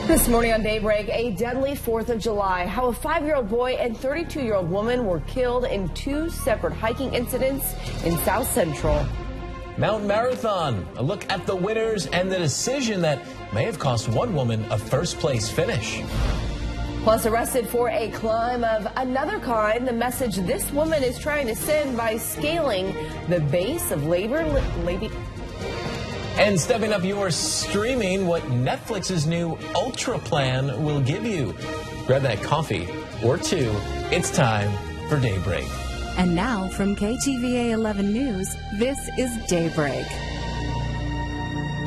This morning on Daybreak, a deadly 4th of July. How a 5-year-old boy and 32-year-old woman were killed in 2 separate hiking incidents in South Central. Mountain Marathon, a look at the winners and the decision that may have cost one woman a first-place finish. Plus, arrested for a crime of another kind, the message this woman is trying to send by scaling the base of labor. And stepping up your streaming, what Netflix's new Ultra plan will give you. Grab that coffee or two. It's time for Daybreak. And now from KTVA 11 News, this is Daybreak.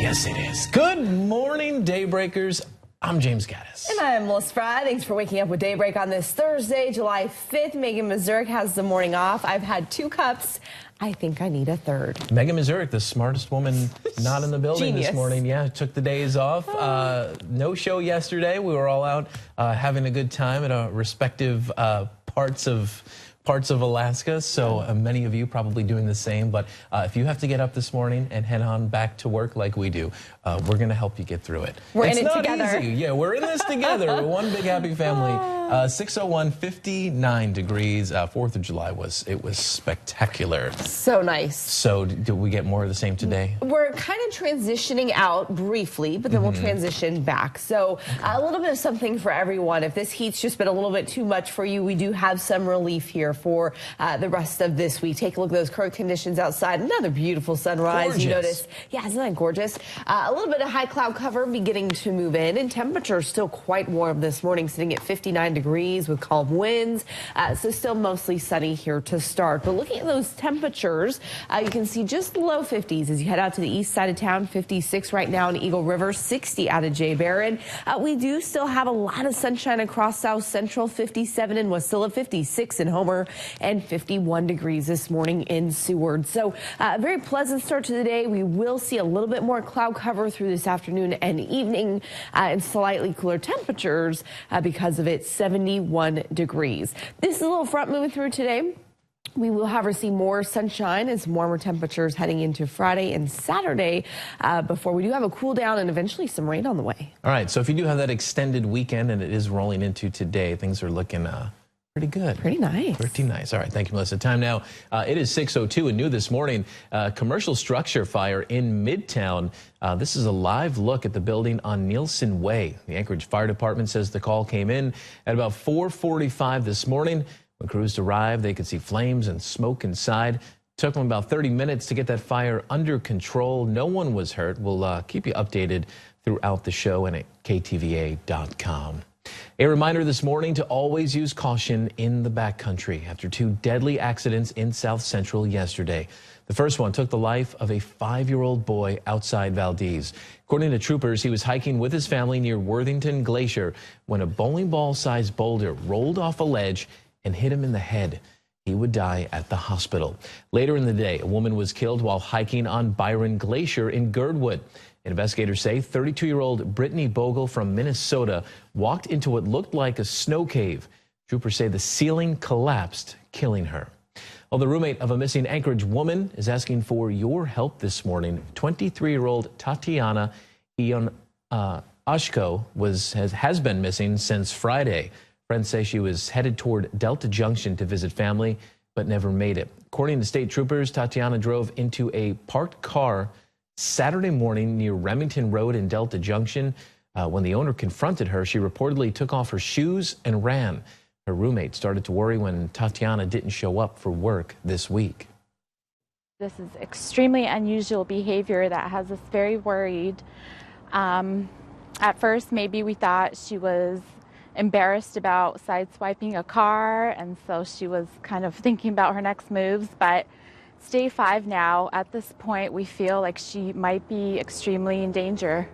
Yes, it is. Good morning, Daybreakers. I'm James Gaddis. And I'm Melissa Fry. Thanks for waking up with Daybreak on this Thursday, July 5th. Megan Mazurek has the morning off. I've had 2 cups. I think I need a third. Megan Mazurek, the smartest woman not in the building this morning. Yeah, took the days off. No show yesterday. We were all out having a good time at our respective parts of Alaska, so many of you probably doing the same. But if you have to get up this morning and head on back to work like we do, we're going to help you get through it. We're in it together. Easy. Yeah, we're in this together. We're one big happy family. 601, 59 degrees. 4th of July was spectacular. So nice. So do we get more of the same today? We're kind of transitioning out briefly, but then we'll transition back. So a little bit of something for everyone. If this heat's just been a little bit too much for you, we do have some relief here for the rest of this week. Take a look at those current conditions outside. Another beautiful sunrise. Gorgeous. You notice, yeah, isn't that gorgeous? A little bit of high cloud cover beginning to move in, and temperatures still quite warm this morning, sitting at 59 degrees with calm winds. So still mostly sunny here to start. But looking at those temperatures, you can see just low 50s as you head out to the east side of town. 56 right now in Eagle River, 60 out of DAYBREAK. We do still have a lot of sunshine across South Central. 57 in Wasilla, 56 in Homer, and 51 degrees this morning in Seward. So a very pleasant start to the day. We will see a little bit more cloud cover through this afternoon and evening, and slightly cooler temperatures because of it. 71 degrees. This is a little front moving through today. We will, however, see more sunshine and some warmer temperatures heading into Friday and Saturday before we do have a cool down and eventually some rain on the way. All right, so if you do have that extended weekend and it is rolling into today, things are looking pretty good. Pretty nice. Pretty nice. All right, thank you, Melissa. Time now. It is 6:02 and new this morning. Commercial structure fire in Midtown. This is a live look at the building on Nielsen Way. The Anchorage Fire Department says the call came in at about 4:45 this morning. When crews arrived, they could see flames and smoke inside. Took them about 30 minutes to get that fire under control. No one was hurt. We'll keep you updated throughout the show and at ktva.com. A reminder this morning to always use caution in the backcountry after 2 deadly accidents in South Central yesterday. The first one took the life of a 5-year-old boy outside Valdez. According to troopers, he was hiking with his family near Worthington Glacier when a bowling ball-sized boulder rolled off a ledge and hit him in the head. He would die at the hospital. Later in the day, a woman was killed while hiking on Byron Glacier in Girdwood. Investigators say 32-year-old Brittany Bogle from Minnesota walked into what looked like a snow cave. Troopers say the ceiling collapsed, killing her. Well, the roommate of a missing Anchorage woman is asking for your help this morning. 23-year-old Tatiana Ashko has been missing since Friday. Friends say she was headed toward Delta Junction to visit family, but never made it. According to state troopers, Tatiana drove into a parked car Saturday morning near Remington Road in Delta Junction. When the owner confronted her, she reportedly took off her shoes and ran. Her roommate started to worry when Tatiana didn't show up for work this week. This is extremely unusual behavior that has us very worried. At first, maybe we thought she was embarrassed about sideswiping a car, and so she was kind of thinking about her next moves, but it's day 5 now. At this point, we feel like she might be extremely in danger.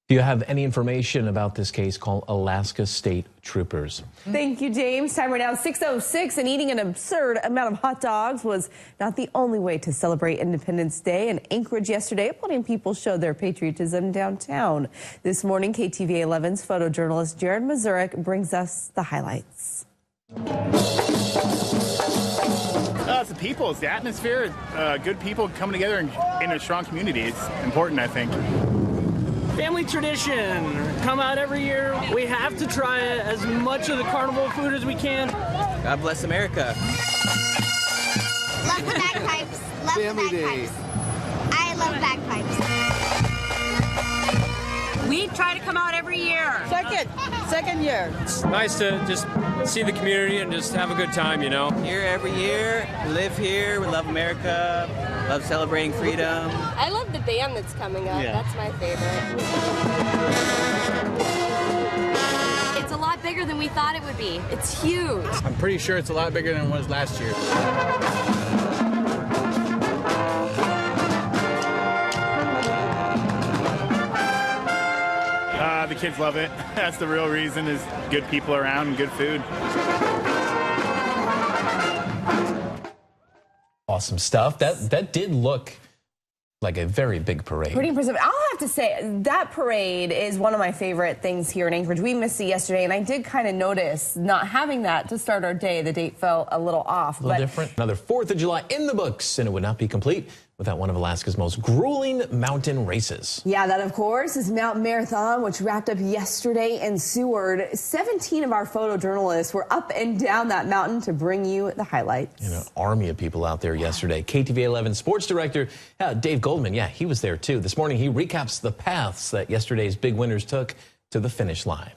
If you have any information about this case, call Alaska State Troopers. Thank you, James. Time right now, 6:06, and eating an absurd amount of hot dogs was not the only way to celebrate Independence Day. In Anchorage yesterday, plenty of people showed their patriotism downtown. This morning, KTVA 11's photojournalist Jared Mazurek brings us the highlights. It's the people, it's the atmosphere, good people coming together in a strong community. It's important, I think. Family tradition. Come out every year. We have to try as much of the carnival food as we can. God bless America. Love the bagpipes. Love Family the bagpipes. I love bagpipes. We try to come out every year. Second year. It's nice to just see the community and just have a good time, you know. Here every year, we live here, we love America, love celebrating freedom. I love the band that's coming up. Yeah. That's my favorite. It's a lot bigger than we thought it would be. It's huge. I'm pretty sure it's a lot bigger than it was last year. The kids love it. That's the real reason, is good people around and good food. Awesome stuff. That did look like a very big parade. Pretty impressive. I'll have to say, that parade is one of my favorite things here in Anchorage. We missed it yesterday, and I did kind of notice not having that to start our day. The date felt a little off. A little different. Another 4th of July in the books, and it would not be complete without one of Alaska's most grueling mountain races. Yeah, that, of course, is Mountain Marathon, which wrapped up yesterday in Seward. 17 of our photojournalists were up and down that mountain to bring you the highlights. An army of people out there yesterday. KTVA 11 sports director Dave Goldman, yeah, he was there too. This morning, he recaps the paths that yesterday's big winners took to the finish line.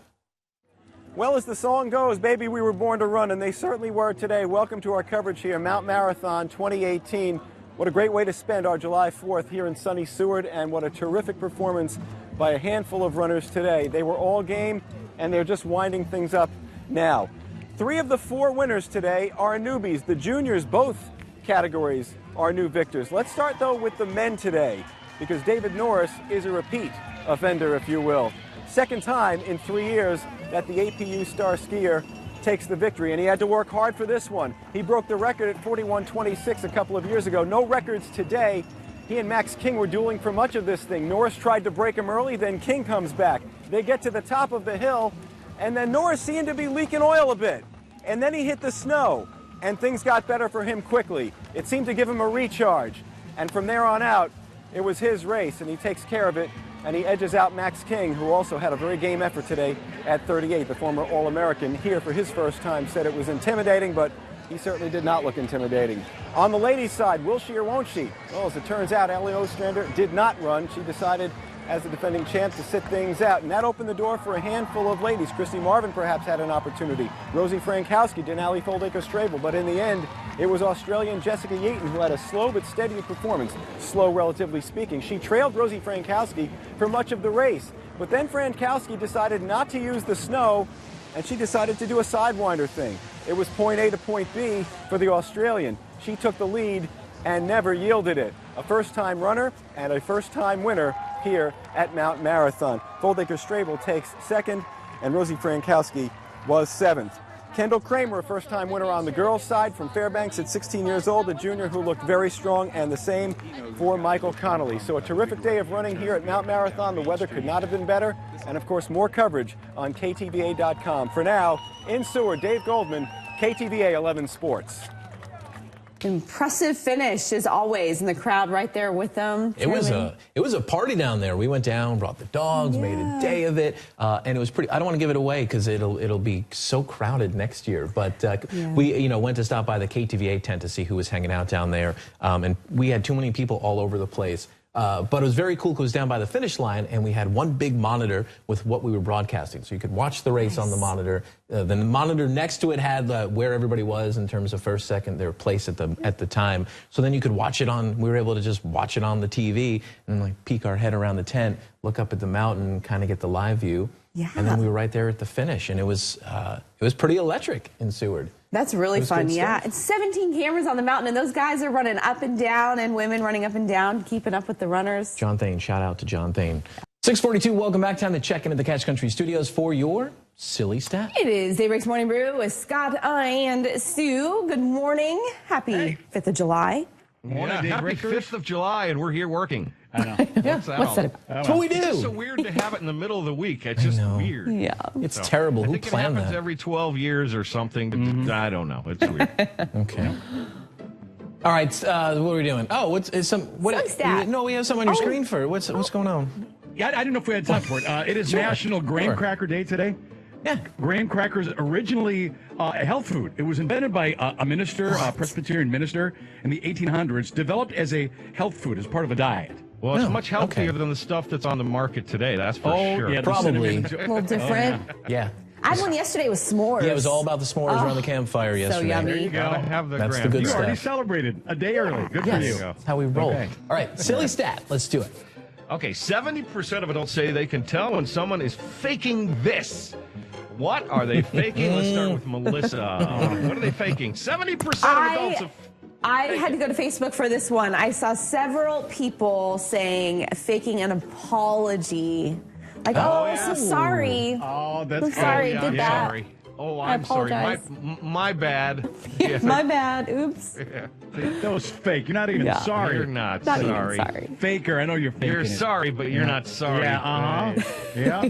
Well, as the song goes, baby, we were born to run, and they certainly were today. Welcome to our coverage here, Mount Marathon 2018. What a great way to spend our July 4th here in sunny Seward, and what a terrific performance by a handful of runners today. They were all game, and they're just winding things up now. 3 of the 4 winners today are newbies. The juniors, both categories, are new victors. Let's start, though, with the men today, because David Norris is a repeat offender, if you will. Second time in 3 years that the APU star skier takes the victory, and he had to work hard for this one. He broke the record at 41:26 a couple of years ago. No records today. He and Max King were dueling for much of this thing. Norris tried to break him early, then King comes back. They get to the top of the hill, and then Norris seemed to be leaking oil a bit. And then he hit the snow, and things got better for him quickly. It seemed to give him a recharge. And from there on out, it was his race, and he takes care of it. And he edges out Max King, who also had a very game effort today at 38. The former All-American here for his first time said it was intimidating, but he certainly did not look intimidating. On the ladies' side, will she or won't she? Well, as it turns out, Ellie Ostrander did not run. She decided, as the defending champ, to sit things out, and that opened the door for a handful of ladies. Christy Marvin perhaps had an opportunity. Rosie Frankowski, Denali Foldaker-Strabel, but in the end, it was Australian Jessica Yaton who had a slow but steady performance. Slow, relatively speaking. She trailed Rosie Frankowski for much of the race, but then Frankowski decided not to use the snow, and she decided to do a sidewinder thing. It was point A to point B for the Australian. She took the lead and never yielded it. A first-time runner and a first-time winner here at Mount Marathon. Foldaker-Strabel takes second, and Rosie Frankowski was 7th. Kendall Kramer, a first-time winner on the girls' side from Fairbanks at 16 years old, a junior who looked very strong, and the same for Michael Connolly. So a terrific day of running here at Mount Marathon. The weather could not have been better, and of course more coverage on KTVA.com. For now, in Seward, Dave Goldman, KTVA 11 Sports. Impressive finish as always, and the crowd right there with them. It was a party down there. We went down, brought the dogs, made a day of it, and it was pretty. I don't want to give it away because it'll be so crowded next year. But we went to stop by the KTVA tent to see who was hanging out down there, and we had too many people all over the place. But it was very cool because it was down by the finish line, and we had one big monitor with what we were broadcasting. So you could watch the race on the monitor. The monitor next to it had where everybody was in terms of first, second, their place at the time. So then you could watch it on, we were able to just watch it on the TV and like peek our head around the tent, look up at the mountain, kind of get the live view. Yeah. And then we were right there at the finish, and it was pretty electric in Seward. That's really fun, yeah. It's 17 cameras on the mountain, and those guys are running up and down, and women running up and down, keeping up with the runners. John Thane, shout out to John Thane. 6:42, welcome back. Time to check into the Catch Country studios for your silly stat. It is Daybreak's Morning Brew with Scott and Sue. Good morning. Happy 5th of July. Morning, happy 5th of July, and we're here working. I know. What's that? That's what we do. It's just so weird to have it in the middle of the week. It's just weird. Yeah. It's terrible. Who planned that? I think it happens every 12 years or something. I don't know. It's weird. Okay. All right. What are we doing? Oh, some stat. No, we have something on your screen for. What's going on? Yeah, I didn't know if we had time for it. It is National Graham Cracker Day today. Yeah. Graham crackers originally a health food. It was invented by a minister, a Presbyterian minister in the 1800s, developed as a health food, as part of a diet. Well, it's much healthier than the stuff that's on the market today, that's for sure. Yeah, probably. A little different. Yeah. I had one yesterday with s'mores. Yeah, it was all about the s'mores around the campfire yesterday. So yummy. There you go. Have the That's the good You stuff. already celebrated a day early. Good for you. That's how we roll. Okay. All right, silly stat. Let's do it. Okay, 70% of adults say they can tell when someone is faking this. What are they faking? Let's start with Melissa. What are they faking? 70% of adults have... I had to go to Facebook for this one. I saw several people saying faking an apology. Like, so sorry. Oh, that's I'm sorry, I'm did that. sorry. Oh, I I'm sorry. apologize. My bad. Yeah. My bad. Oops. Yeah. That was fake. You're not even sorry. You're not Not even sorry. sorry. Faker. I know you're faking You're it. sorry, but you're not sorry. Yeah, yeah.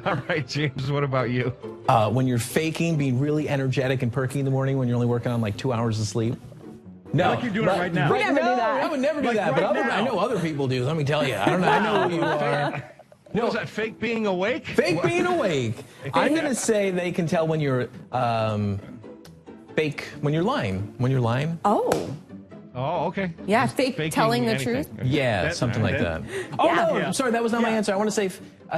All right, James, what about you? When you're faking being really energetic and perky in the morning when you're only working on like 2 hours of sleep. No, Like you're doing it right now. We never do that. I would never do Like that, but right now. I know other people do. Let me tell you. I don't know. I know who you are. What was that, fake being awake? Fake being awake. I'm going to say they can tell when you're fake, when you're lying. When you're lying. Oh. Oh, okay. Yeah, fake telling the anything. truth. Yeah, something like that. Oh, Yeah. no, I'm sorry, that was not my answer. I want to say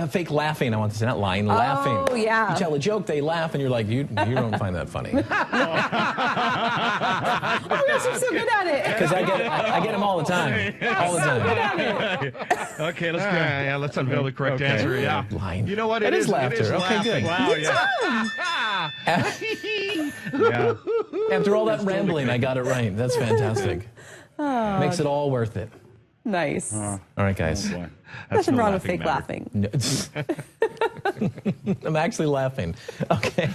fake laughing. I want to say not lying, laughing. Oh, yeah. You tell a joke, they laugh, and you're like, you don't find that funny. Oh, gosh, you're so good at it. Because I get them all the time. All the time. Okay, let's go. Yeah, let's unveil the correct answer. Yeah. Lying. You know what? It is laughter. It is Okay, good. laughing. Wow, yeah. After all that rambling, I got it right. That's fantastic. Makes it all worth it. Nice. All right, guys. Nothing no wrong with laughing fake matter. laughing. I'm actually laughing. Okay.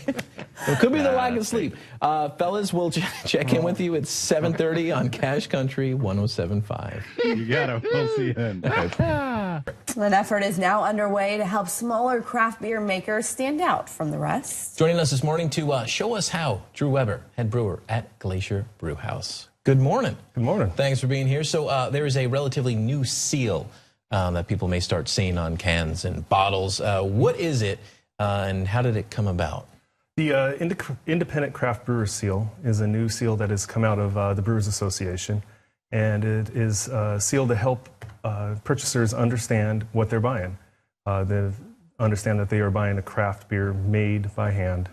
It could be the lack of sleep. Fellas, we'll check in with you at 7:30 on Cash Country 107.5. You got it. We'll see you then. An effort is now underway to help smaller craft beer makers stand out from the rest. Joining us this morning to show us how, Drew Weber, head brewer at Glacier Brew House. Good morning. Good morning. Thanks for being here. So there is a relatively new seal that people may start seeing on cans and bottles. What is it and how did it come about? The Independent Craft Brewer Seal is a new seal that has come out of the Brewers Association, and it is a seal to help purchasers understand what they're buying. They understand that they are buying a craft beer made by hand.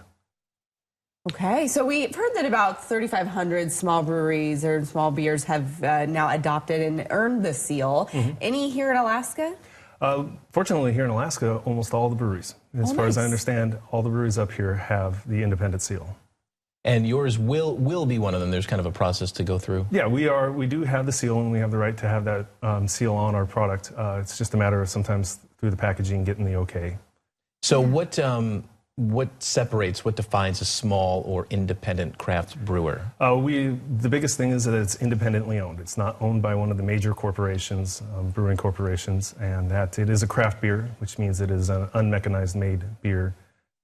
Okay, so we've heard that about 3,500 small breweries or small beers have now adopted and earned the seal. Any here in Alaska? Fortunately, here in Alaska, almost all the breweries, as far as I understand, all the breweries up here have the independent seal. And yours will be one of them. There's kind of a process to go through. Yeah, we do have the seal, and we have the right to have that seal on our product. It's just a matter of sometimes through the packaging getting the okay. So what separates, what defines a small or independent craft brewer? The biggest thing is that it's independently owned. It's not owned by one of the major corporations, brewing corporations, and that it is a craft beer, which means it is an unmechanized made beer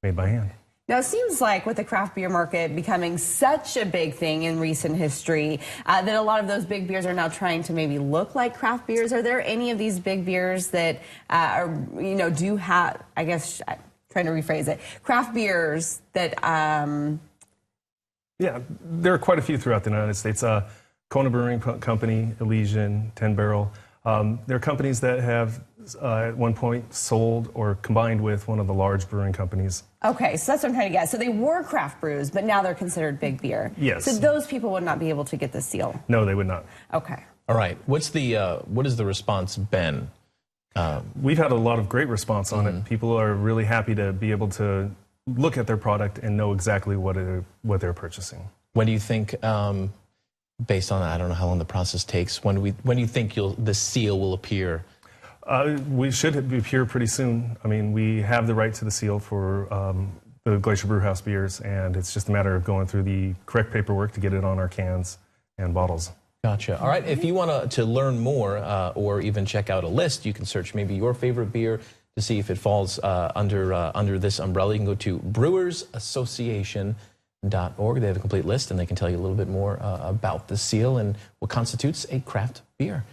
made by hand. Now, it seems like with the craft beer market becoming such a big thing in recent history, that a lot of those big beers are now trying to maybe look like craft beers. Are there any of these big beers that do have, I guess, trying to rephrase it, craft beers that... Yeah, there are quite a few throughout the United States. Kona Brewing Company, Elysian, 10 Barrel. There are companies that have at one point sold or combined with one of the large brewing companies. Okay, so that's what I'm trying to get. So they were craft brews, but now they're considered big beer. Yes. So those people would not be able to get the seal. No, they would not. Okay. All right. What is the response been? We've had a lot of great response on it. People are really happy to be able to look at their product and know exactly what they're purchasing. When do you think, based on I don't know how long the process takes, when do you think the seal will appear? We should appear pretty soon. I mean, we have the right to the seal for the Glacier Brew House beers, and it's just a matter of going through the correct paperwork to get it on our cans and bottles. Gotcha. All right. If you want to learn more or even check out a list, you can search maybe your favorite beer to see if it falls under this umbrella. You can go to brewersassociation.org. They have a complete list, and they can tell you a little bit more about the seal and what constitutes a craft beer.